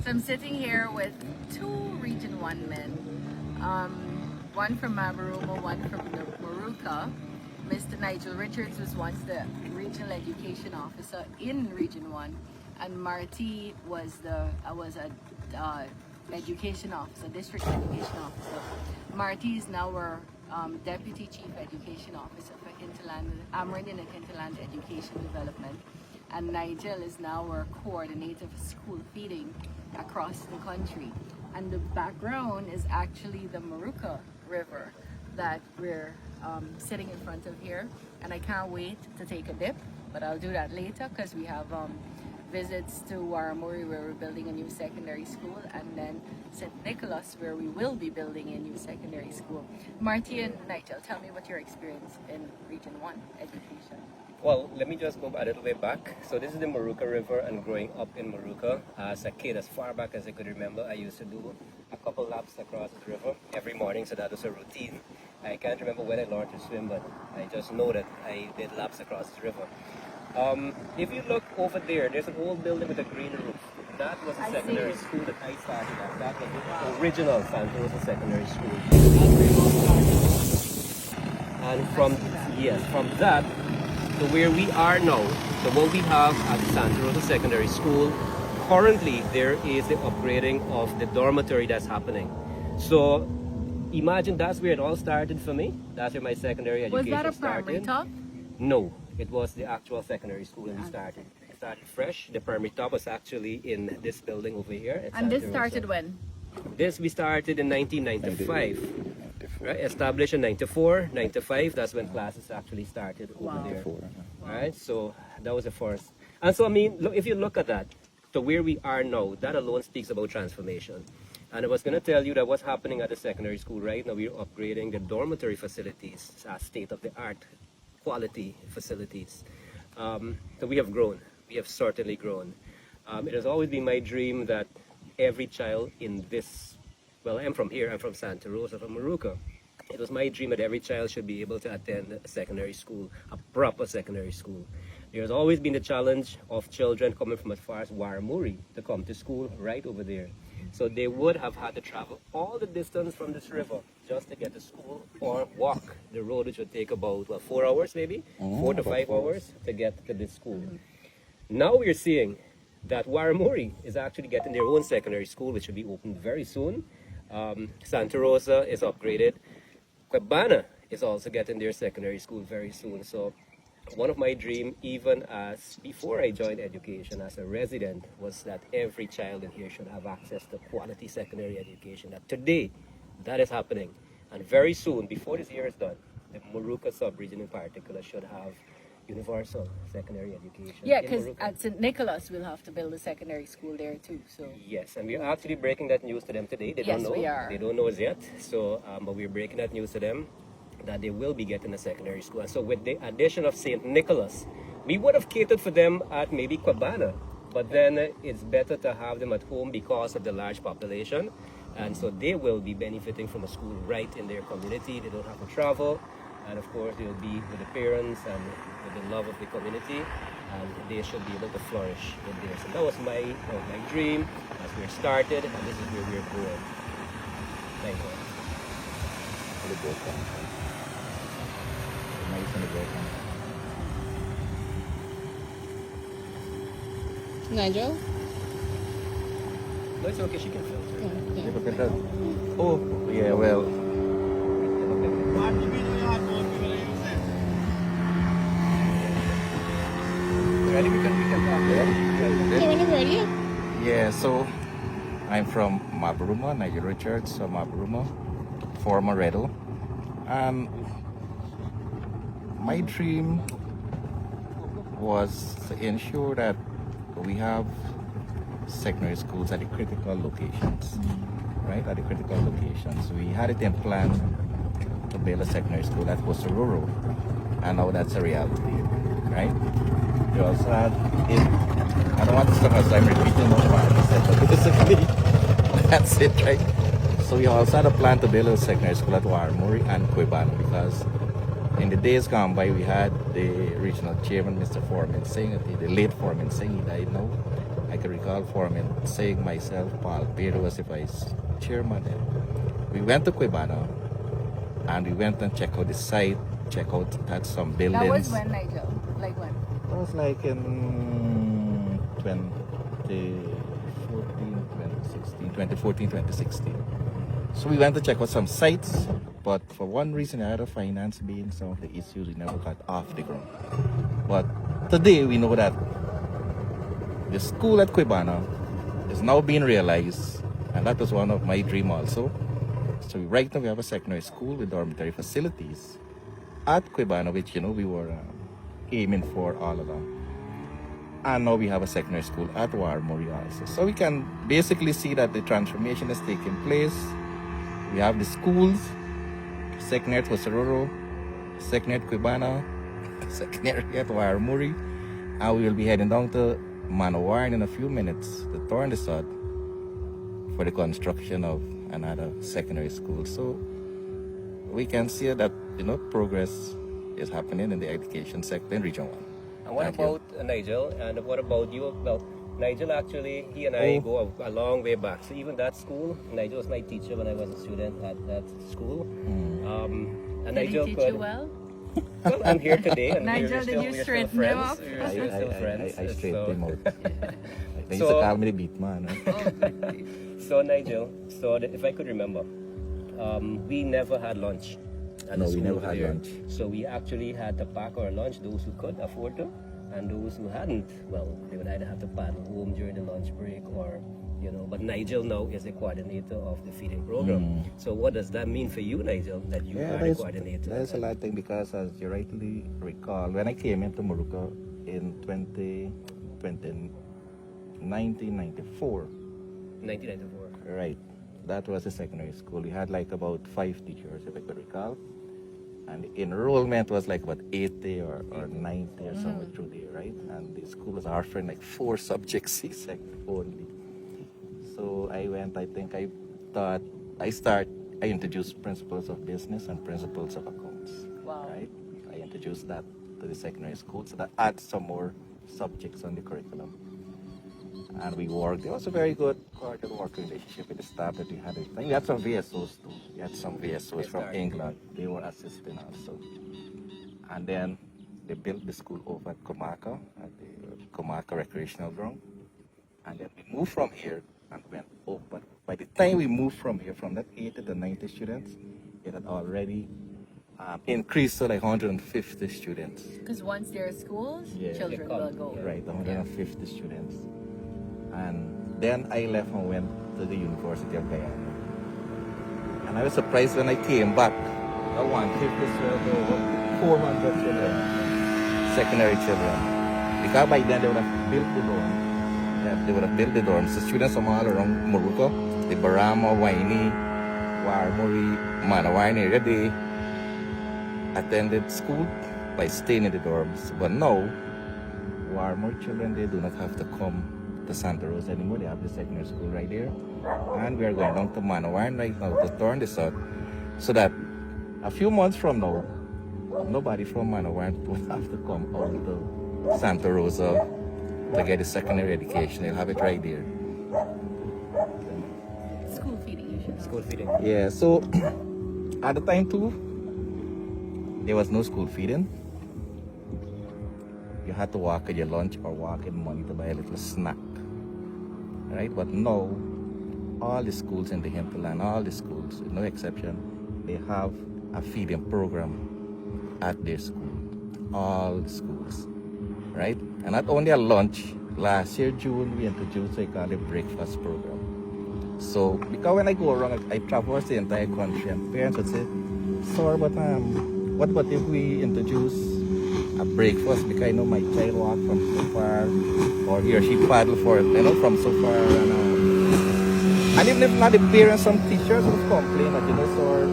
So I'm sitting here with two Region 1 men, one from Mabaruma, one from Moruca. Mr. Nigel Richards was once the Regional Education Officer in Region 1, and Marti was a Education Officer, District Education Officer. Marti is now our Deputy Chief Education Officer for Amerindian and Hinterland Education Development. And Nigel is now our coordinator for school feeding across the country. And the background is actually the Moruca River that we're sitting in front of here. And I can't wait to take a dip, but I'll do that later because we have visits to Warramuri where we're building a new secondary school, and then St. Nicholas where we will be building a new secondary school. Marti and Nigel, tell me what your experience in Region 1 education. Well, let me just go a little bit back. So this is the Moruca River, and growing up in Moruca as a kid, as far back as I could remember, I used to do a couple laps across the river every morning, so that was a routine. I can't remember when I learned to swim, but I just know that I did laps across the river. If you look over there, there's an old building with a green roof. That was a secondary school that I started at. That was the original Santa Rosa Secondary School. And from that to where we are now, so what we have at the Santa Rosa Secondary School, currently there is the upgrading of the dormitory that's happening. So imagine that's where it all started for me. That's where my secondary education started. Was that a primary top? No, it was the actual secondary school and we started. It started fresh. The primary top was actually in this building over here. And this started when? This we started in 1995. Right, established in 94, 95, that's when classes actually started over there. Right, so that was the first. And so, I mean, look, if you look at that, to where we are now, that alone speaks about transformation. And I was going to tell you that what's happening at the secondary school right now, we're upgrading the dormitory facilities, state-of-the-art quality facilities. So we have grown. We have certainly grown. It has always been my dream that every child in this, well, I'm from here, I'm from Santa Rosa, from Moruca. It was my dream that every child should be able to attend a secondary school, a proper secondary school. There's always been the challenge of children coming from as far as Warramuri to come to school right over there. So they would have had to travel all the distance from this river just to get to school or walk the road, which would take about, 4 hours maybe? 4 to 5 hours to get to this school. Now we're seeing that Warramuri is actually getting their own secondary school, which will be opened very soon. Santa Rosa is upgraded. Quebana is also getting their secondary school very soon. So one of my dreams, even as before I joined education as a resident, was that every child in here should have access to quality secondary education. That today, that is happening. And very soon, before this year is done, the Moruca sub-region in particular should have universal secondary education. Yeah, because at St. Nicholas we'll have to build a secondary school there too. So yes, and we're actually breaking that news to them today. They don't know. We are. They don't know as yet. So, but we're breaking that news to them that they will be getting a secondary school. And so with the addition of St. Nicholas, we would have catered for them at maybe Quebana, but then it's better to have them at home because of the large population. And so they will be benefiting from a school right in their community. They don't have to travel. And of course, they'll be with the parents and with the love of the community, and they should be able to flourish with this. And that was my dream as we started, and this is where we're going. Thank you. Nigel? No, it's okay, she can filter. Oh, yeah, well. Ready? We can talk. Okay, whenever ready. Yeah, so I'm from Mabaruma, Nigel Richards from Mabaruma, former Redo. And my dream was to ensure that we have secondary schools at the critical locations, right? At the critical locations. We had it in plan to build a secondary school that was rural, and now that's a reality, right? We also had it, I don't want to sound as I'm repeating what Marty said, but basically, that's it, right? So we also had a plan to build a secondary school at Warramuri and Quebana, because in the days gone by, we had the regional chairman, Mr. Foreman, saying, the late Foreman saying he died now, I can recall forming, saying myself, Paul Pedro was the vice chairman then. We went to Quibana and we went and checked out the site, check out had some buildings. That was when, Nigel? Like when? That was like in 2014, 2016. So we went to check out some sites, but for one reason or other, finance being some of the issues, we never got off the ground. But today we know that the school at Quibana is now being realized, and that was one of my dreams also. So right now we have a secondary school with dormitory facilities at Quibana, which we were aiming for all along. And now we have a secondary school at Warmori also. So we can basically see that the transformation is taking place. We have the schools, secondary at Wasororo, secondary at Quibana, secondary at Warmori, and we will be heading down to Manawarn in a few minutes to turn the sod for the construction of another secondary school. So we can see that progress is happening in the education sector in Region 1. And what about Nigel? And what about you? Well, Nigel actually, he and I go a long way back. So even that school, Nigel was my teacher when I was a student at that school. And Did Nigel he teach you well? Well, I'm here today. And Nigel, did you straighten him up? We're still friends. I straightened him out. They used So- to call me the beat man. So Nigel, if I could remember, we never had lunch. At No, the we school never over had there. lunch. So we actually had to pack our lunch, those who could afford to, and those who hadn't, well, they would either have to paddle home during the lunch break or, but Nigel now is the coordinator of the feeding program. So what does that mean for you, Nigel, that you are the coordinator? That's a lot of thing because as you rightly recall, when I came into Moruca in 1994, 1994. right, that was a secondary school. We had like about 5 teachers, if I could recall. And the enrollment was like about 80 or 90 or somewhere through there, right? And the school was offering like 4 subjects, C-Sec only. So I went, I introduced principles of business and principles of accounts. Wow. Right? I introduced that to the secondary school, so that adds some more subjects on the curriculum. And we worked. There was a very good cordial working relationship with the staff that we had. We had some VSOs too. We had some VSOs from England. They were assisting also. And then they built the school over at Comaka, at the Comaka Recreational Ground. And then we moved from here and went up. But by the time we moved from here, from that 80 to 90 students, it had already increased to like 150 students. Because once there are schools, children will go. Right, 150 students. And then I left and went to the University of Guyana. And I was surprised when I came back. I wanted to over 400 children, secondary children. Because by then they would have built the dorm. They would have built the dorms. The students from all around Moruca, the Barama, Waini, Warmori, Manawarn area, they attended school by staying in the dorms. But now, Warmori children, they do not have to come to Santa Rosa anymore. They have the secondary school right there. And we are going down to Manawarn right now to turn this out. So that a few months from now, nobody from Manawarn will have to come out to Santa Rosa to get a secondary education. They'll have it right there. School feeding, you should know. School feeding. Yeah, so at the time too, there was no school feeding. You had to walk at your lunch or walk in money to buy a little snack. Right? But now, all the schools in the hinterland, all the schools, with no exception, they have a feeding program at their school. All the schools. Right? And not only a lunch, last year, June, we introduced a kind of breakfast program. So, because when I go around, I traverse the entire country, and parents would say, sorry, but what about if we introduce a breakfast? Because I know my child walked from so far, or he or she paddled from so far. And even if not the parents, some teachers would complain that, so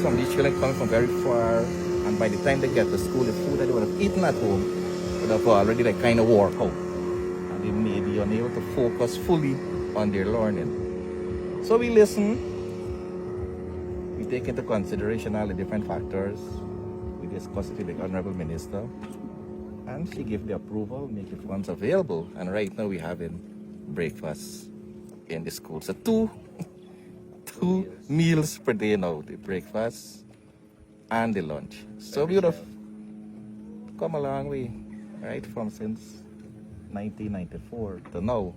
some of these children come from very far, and by the time they get to school, the food that they would have eaten at home would have already kind of work out. And they may be unable to focus fully on their learning. So we listen, we take into consideration all the different factors, we discuss it with the Honorable Minister, And she gave the approval, make the funds available. And right now we're having breakfast in the school. So two meals per day now, the breakfast and the lunch. So beautiful. Come a long way, right? From since 1994 to now,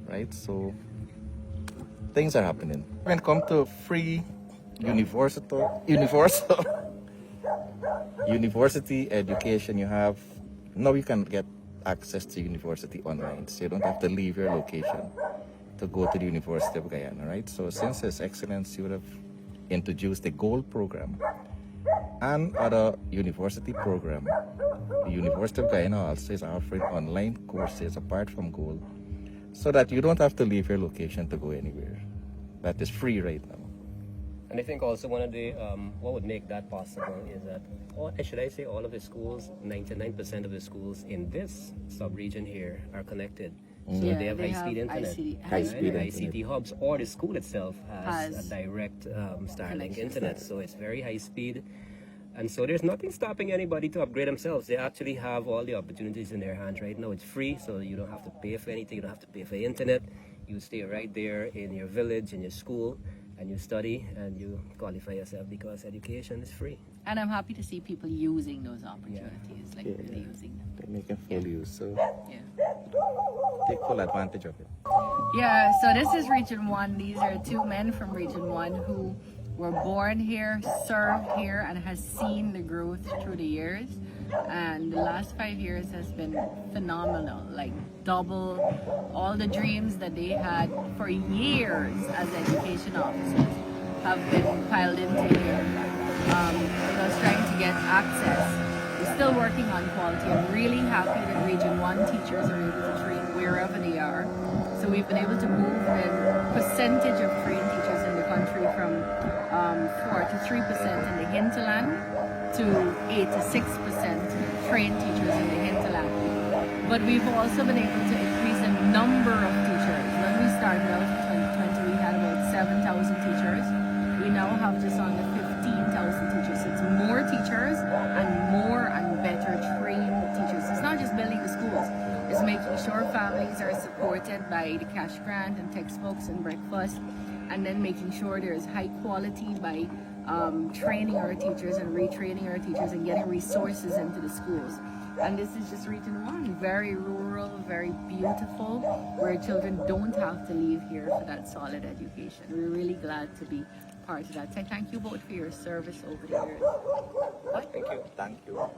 right? So things are happening. When it comes to free university education, now you can get access to university online, so you don't have to leave your location to go to the University of Guyana, right? So since His Excellency would have introduced the GOLD program and other university program, the University of Guyana also is offering online courses apart from GOLD, so that you don't have to leave your location to go anywhere. That is free right now. And I think also one of the, what would make that possible is that, should I say all of the schools, 99% of the schools in this sub-region here are connected. So they have high-speed internet, ICT hubs, or the school itself has a direct Starlink internet. So it's very high speed. And so there's nothing stopping anybody to upgrade themselves. They actually have all the opportunities in their hands right now. It's free, so you don't have to pay for anything. You don't have to pay for internet. You stay right there in your village, in your school, and you study and you qualify yourself because education is free. And I'm happy to see people using those opportunities, really using them. They're making full use, so Yeah. take full advantage of it. Yeah, so this is Region 1. These are two men from Region 1 who were born here, served here, and has seen the growth through the years. And the last 5 years has been phenomenal, like double all the dreams that they had for years as education officers have been piled into here. Just trying to get access. We're still working on quality. I'm really happy that Region 1 teachers are able to train wherever they are. So we've been able to move the percentage of trained teachers in the country from 4 to 3% in the hinterland to 8 to 6% trained teachers in the hinterland. But we've also been able to increase the number of teachers. When we started out in 2020, we had about 7,000 teachers. We now have just under 15,000 teachers. It's more teachers and more and better trained teachers. It's not just building the schools. It's making sure families are supported by the cash grant and textbooks and breakfast, and then making sure there's high quality by training our teachers and retraining our teachers and getting resources into the schools. And this is just Region 1, very rural, very beautiful, where children don't have to leave here for that solid education. We're really glad to be part of that. So thank you both for your service over the years. Thank you. Thank you.